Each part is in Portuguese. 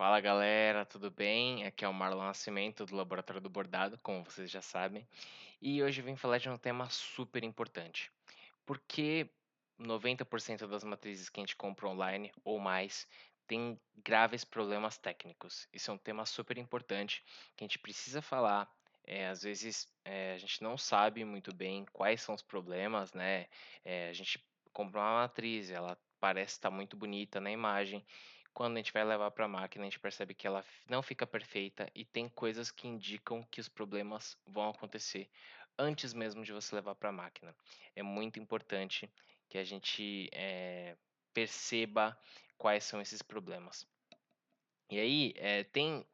Fala galera, tudo bem? Aqui é o Marlon Nascimento do Laboratório do Bordado, como vocês já sabem, e hoje eu vim falar de um tema super importante. Porque 90% das matrizes que a gente compra online ou mais tem graves problemas técnicos. Isso é um tema super importante que a gente precisa falar. Às vezes a gente não sabe muito bem quais são os problemas, né? A gente compra uma matriz, ela parece estar muito bonita na imagem. Quando a gente vai levar para a máquina, a gente percebe que ela não fica perfeita e tem coisas que indicam que os problemas vão acontecer antes mesmo de você levar para a máquina. É muito importante que a gente perceba quais são esses problemas. E aí, tem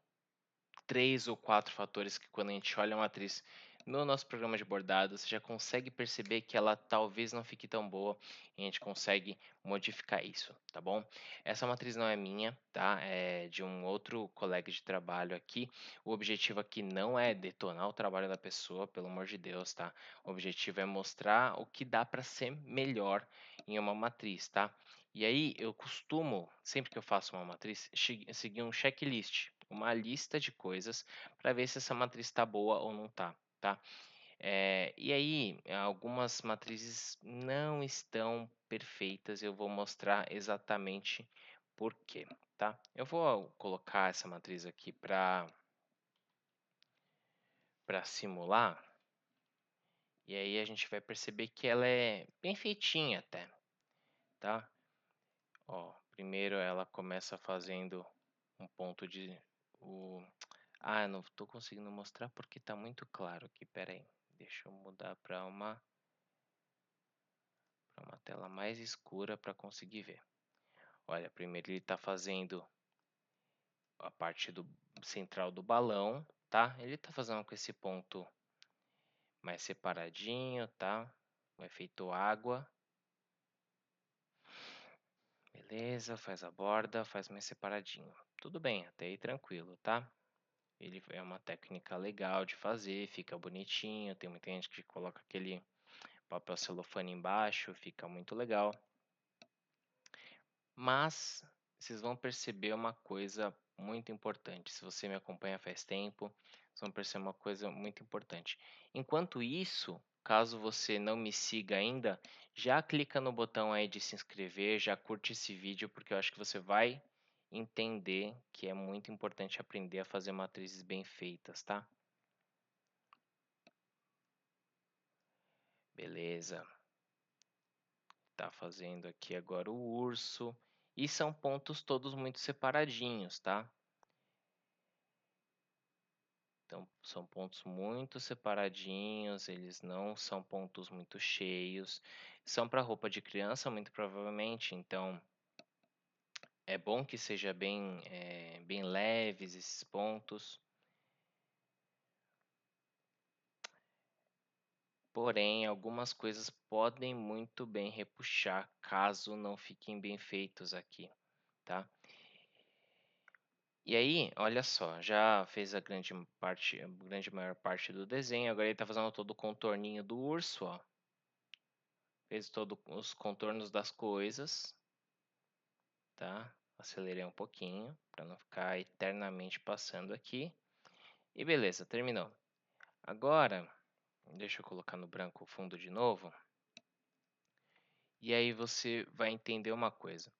3 ou 4 fatores que quando a gente olha uma atriz no nosso programa de bordado, você já consegue perceber que ela talvez não fique tão boa e a gente consegue modificar isso, tá bom? Essa matriz não é minha, tá? É de um outro colega de trabalho aqui. O objetivo aqui não é detonar o trabalho da pessoa, pelo amor de Deus, tá? O objetivo é mostrar o que dá para ser melhor em uma matriz, tá? E aí eu costumo, sempre que eu faço uma matriz, seguir um checklist, uma lista de coisas para ver se essa matriz está boa ou não está, tá? E aí, algumas matrizes não estão perfeitas, eu vou mostrar exatamente por quê, tá? Eu vou colocar essa matriz aqui para simular, e aí a gente vai perceber que ela é bem feitinha até, tá? Ó, primeiro ela começa fazendo um ponto de o eu não estou conseguindo mostrar porque está muito claro aqui, espera aí. Deixa eu mudar para uma tela mais escura para conseguir ver. Olha, primeiro ele está fazendo a parte do central do balão, tá? Ele está fazendo com esse ponto mais separadinho, tá? O efeito água. Beleza, faz a borda, faz mais separadinho. Tudo bem, até aí tranquilo, tá? Ele é uma técnica legal de fazer, fica bonitinho. Tem muita gente que coloca aquele papel celofane embaixo, fica muito legal. Mas vocês vão perceber uma coisa muito importante. Se você me acompanha faz tempo, vocês vão perceber uma coisa muito importante. Enquanto isso, caso você não me siga ainda, já clica no botão aí de se inscrever, já curte esse vídeo, porque eu acho que você vai entender que é muito importante aprender a fazer matrizes bem feitas, tá? Beleza. Tá fazendo aqui agora o urso. E são pontos todos muito separadinhos, tá? Então, são pontos muito separadinhos, eles não são pontos muito cheios. São para roupa de criança, muito provavelmente, então é bom que seja bem leves esses pontos. Porém, algumas coisas podem muito bem repuxar caso não fiquem bem feitos aqui, tá? E aí, olha só, já fez a grande maior parte do desenho, agora ele está fazendo todo o contorninho do urso, ó. Fez todos os contornos das coisas, tá? Acelerei um pouquinho para não ficar eternamente passando aqui. E beleza, terminou. Agora, deixa eu colocar no branco o fundo de novo. E aí você vai entender uma coisa.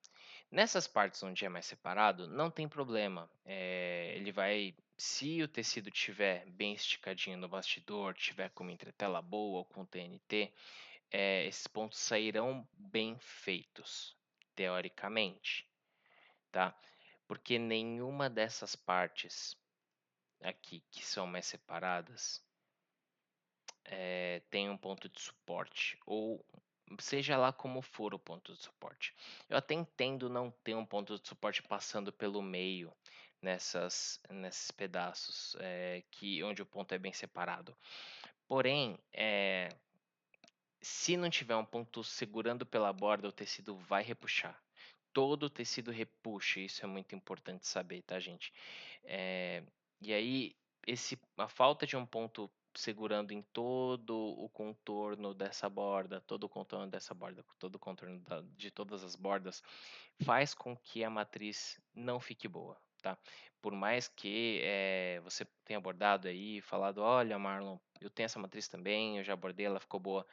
Nessas partes onde é mais separado, não tem problema. Ele vai, se o tecido tiver bem esticadinho no bastidor, tiver com uma entretela boa ou com TNT, esses pontos sairão bem feitos, teoricamente, tá? Porque nenhuma dessas partes aqui que são mais separadas tem um ponto de suporte, ou seja lá como for o ponto de suporte. Eu até entendo não ter um ponto de suporte passando pelo meio nesses pedaços onde o ponto é bem separado. Porém, se não tiver um ponto segurando pela borda, o tecido vai repuxar. Todo o tecido repuxa, isso é muito importante saber, tá, gente? Eh, e aí, a falta de um ponto segurando em todo o contorno dessa borda, todo o contorno dessa borda, todo o contorno de todas as bordas, faz com que a matriz não fique boa, tá? Por mais que você tenha abordado aí, falado, olha, Marlon, eu tenho essa matriz também, eu já abordei, ela ficou boa,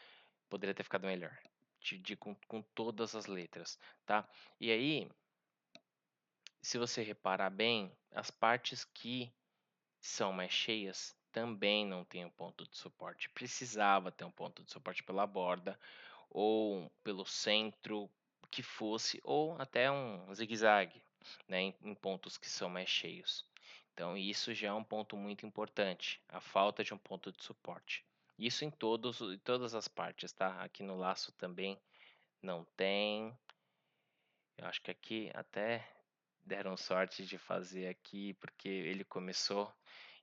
poderia ter ficado melhor. Te digo com todas as letras, tá? E aí, se você reparar bem, as partes que são mais cheias também não tem um ponto de suporte. Precisava ter um ponto de suporte pela borda ou pelo centro, que fosse, ou até um zigue-zague, né, em pontos que são mais cheios. Então, isso já é um ponto muito importante, a falta de um ponto de suporte. Isso em todas as partes, tá? Aqui no laço também não tem. Eu acho que aqui até deram sorte de fazer aqui, porque ele começou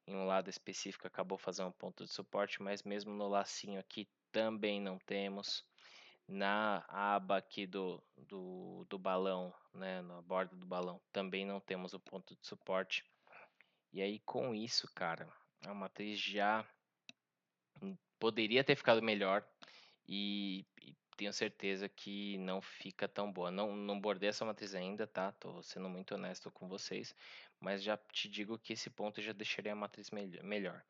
em um lado específico, acabou fazendo um ponto de suporte, mas mesmo no lacinho aqui também não temos. Na aba aqui do balão, né, na borda do balão, também não temos o ponto de suporte. E aí com isso, cara, a matriz já poderia ter ficado melhor e tenho certeza que não fica tão boa. Não bordei essa matriz ainda, tá? Tô sendo muito honesto com vocês, mas já te digo que esse ponto já deixaria a matriz melhor.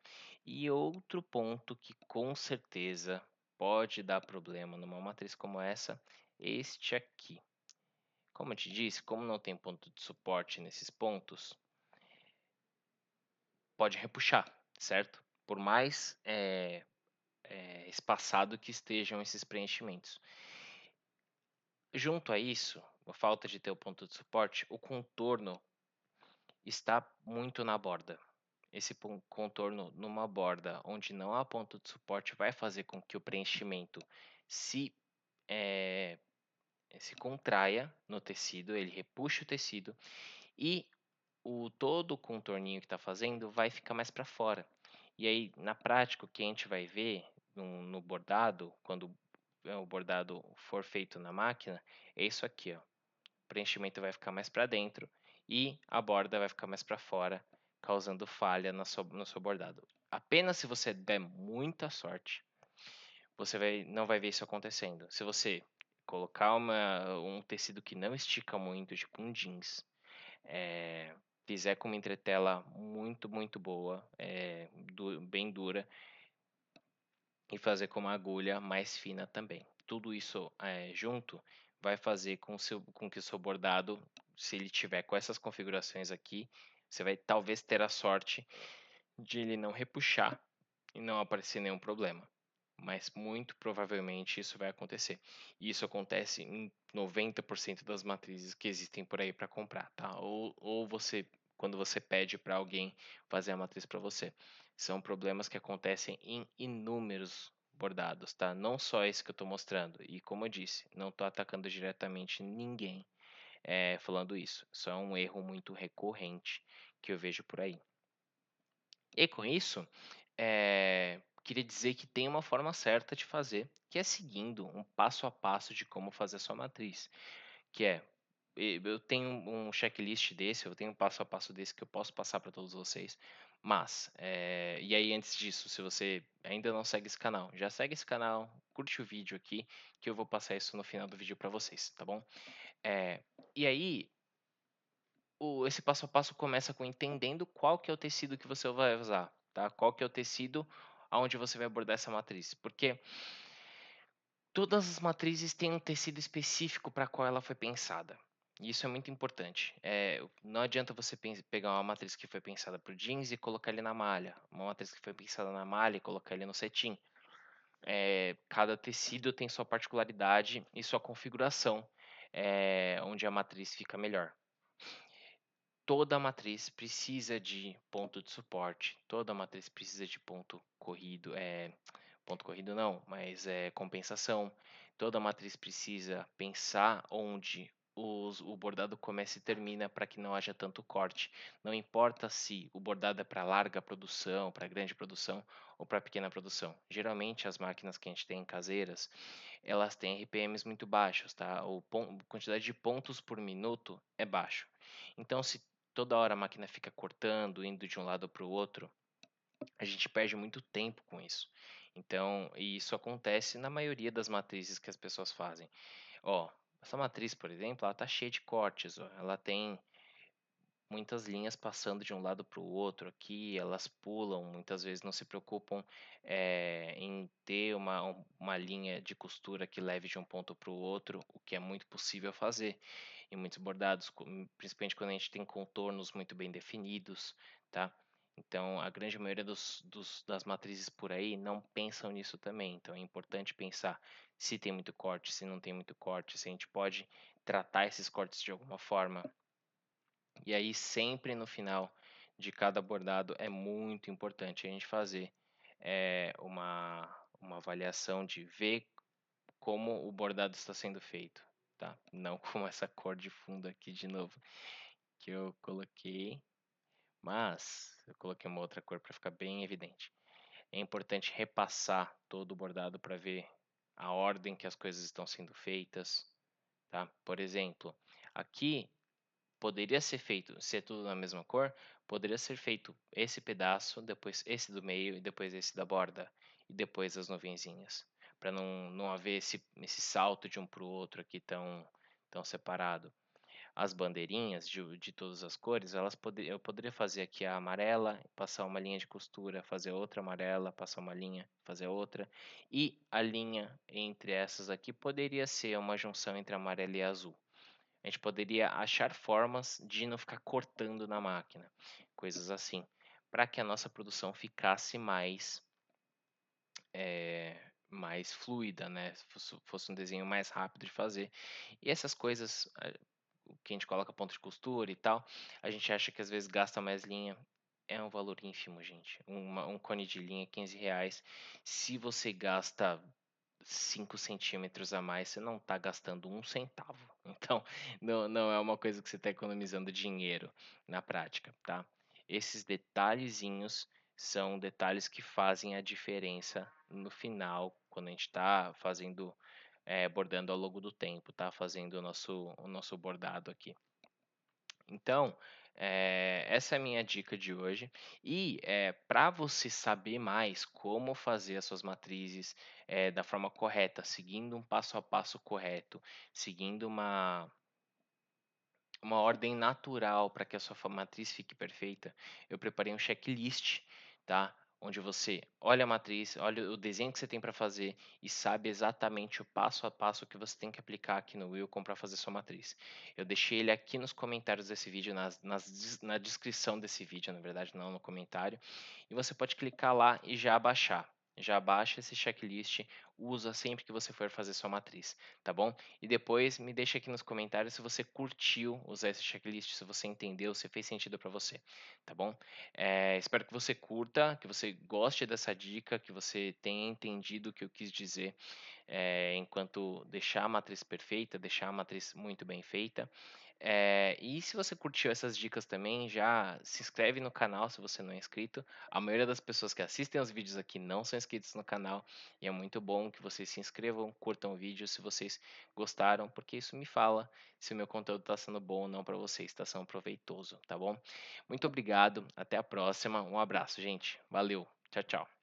E outro ponto que com certeza pode dar problema numa matriz como essa, este aqui. Como eu te disse, como não tem ponto de suporte nesses pontos, pode repuxar, certo? Por mais espaçado que estejam esses preenchimentos. Junto a isso, a falta de ter o ponto de suporte, o contorno está muito na borda. Esse contorno numa borda onde não há ponto de suporte vai fazer com que o preenchimento se, eh, se contraia no tecido, ele repuxa o tecido e todo o contorninho que está fazendo vai ficar mais para fora. E aí, na prática, o que a gente vai ver no bordado, quando o bordado for feito na máquina, é isso aqui, ó. O preenchimento vai ficar mais para dentro e a borda vai ficar mais para fora, causando falha no seu bordado. Apenas se você der muita sorte, você não vai ver isso acontecendo. Se você colocar um tecido que não estica muito, tipo um jeans, fizer com uma entretela muito boa, bem dura, e fazer com uma agulha mais fina também. Tudo isso junto vai fazer com que o seu bordado, se ele tiver com essas configurações aqui, você vai talvez ter a sorte de ele não repuxar e não aparecer nenhum problema. Mas muito provavelmente isso vai acontecer. E isso acontece em 90% das matrizes que existem por aí para comprar, tá? Ou você, quando você pede para alguém fazer a matriz para você. São problemas que acontecem em inúmeros bordados, tá? Não só esse que eu estou mostrando. E como eu disse, não estou atacando diretamente ninguém falando isso. Só é um erro muito recorrente que eu vejo por aí. E com isso, queria dizer que tem uma forma certa de fazer, que é seguindo um passo a passo de como fazer a sua matriz, que é eu tenho um checklist desse, eu tenho um passo a passo desse que eu posso passar para todos vocês. Mas, e aí antes disso, se você ainda não segue esse canal, já segue esse canal, curte o vídeo aqui, que eu vou passar isso no final do vídeo para vocês, tá bom? E aí, esse passo a passo começa com entendendo qual que é o tecido que você vai usar, tá? Qual que é o tecido aonde você vai abordar essa matriz, porque todas as matrizes têm um tecido específico para qual ela foi pensada. E isso é muito importante. Não adianta você pegar uma matriz que foi pensada para o jeans e colocar ele na malha, uma matriz que foi pensada na malha e colocar ele no cetim. Cada tecido tem sua particularidade e sua configuração, onde a matriz fica melhor. Toda matriz precisa de ponto de suporte, toda matriz precisa de ponto corrido não, mas compensação. Toda matriz precisa pensar onde o bordado começa e termina para que não haja tanto corte. Não importa se o bordado é para larga produção, para grande produção ou para pequena produção. Geralmente as máquinas que a gente tem caseiras, elas têm RPMs muito baixos, tá? A quantidade de pontos por minuto é baixo. Então, se toda hora a máquina fica cortando, indo de um lado para o outro, a gente perde muito tempo com isso. Então, e isso acontece na maioria das matrizes que as pessoas fazem. Ó, essa matriz, por exemplo, ela tá cheia de cortes, ó. Ela tem muitas linhas passando de um lado para o outro aqui, elas pulam, muitas vezes não se preocupam em ter uma linha de costura que leve de um ponto para o outro, o que é muito possível fazer em muitos bordados, principalmente quando a gente tem contornos muito bem definidos, tá? Então, a grande maioria das matrizes por aí não pensam nisso também. Então, é importante pensar se tem muito corte, se não tem muito corte, se a gente pode tratar esses cortes de alguma forma. E aí, sempre no final de cada bordado, é muito importante a gente fazer uma avaliação de ver como o bordado está sendo feito, tá? Não com essa cor de fundo aqui de novo que eu coloquei, mas eu coloquei uma outra cor para ficar bem evidente. É importante repassar todo o bordado para ver a ordem que as coisas estão sendo feitas, tá? Por exemplo, aqui poderia ser feito, ser tudo na mesma cor, poderia ser feito esse pedaço, depois esse do meio e depois esse da borda e depois as nuvenzinhas, para não haver esse salto de um para o outro aqui tão separado. As bandeirinhas de todas as cores, eu poderia fazer aqui a amarela, passar uma linha de costura, fazer outra amarela, passar uma linha, fazer outra. E a linha entre essas aqui poderia ser uma junção entre amarelo e azul. A gente poderia achar formas de não ficar cortando na máquina, coisas assim, para que a nossa produção ficasse mais fluida, né? Fosse um desenho mais rápido de fazer. E essas coisas, o que a gente coloca ponto de costura e tal, a gente acha que às vezes gasta mais linha. É um valor ínfimo, gente. Um cone de linha, R$ 15. Se você gasta 5 centímetros a mais, você não está gastando um centavo. Então, não é uma coisa que você está economizando dinheiro na prática, tá? Esses detalhezinhos são detalhes que fazem a diferença no final, quando a gente está fazendo, bordando ao longo do tempo, tá? Fazendo o nosso bordado aqui. Então, essa é a minha dica de hoje. E para você saber mais como fazer as suas matrizes da forma correta, seguindo um passo a passo correto, seguindo uma ordem natural para que a sua matriz fique perfeita, eu preparei um checklist, tá? Onde você olha a matriz, olha o desenho que você tem para fazer e sabe exatamente o passo a passo que você tem que aplicar aqui no Wacom para fazer sua matriz. Eu deixei ele aqui nos comentários desse vídeo, na descrição desse vídeo, na verdade, não no comentário. E você pode clicar lá e já baixar. Já baixa esse checklist, usa sempre que você for fazer sua matriz, tá bom? E depois me deixa aqui nos comentários se você curtiu usar esse checklist, se você entendeu, se fez sentido para você, tá bom? Espero que você curta, que você goste dessa dica, que você tenha entendido o que eu quis dizer enquanto deixar a matriz perfeita, deixar a matriz muito bem feita. E se você curtiu essas dicas também, já se inscreve no canal se você não é inscrito. A maioria das pessoas que assistem os vídeos aqui não são inscritos no canal e é muito bom que vocês se inscrevam, curtam o vídeo se vocês gostaram, porque isso me fala se o meu conteúdo está sendo bom ou não para vocês, está sendo proveitoso, tá bom? Muito obrigado, até a próxima, um abraço, gente. Valeu, tchau, tchau.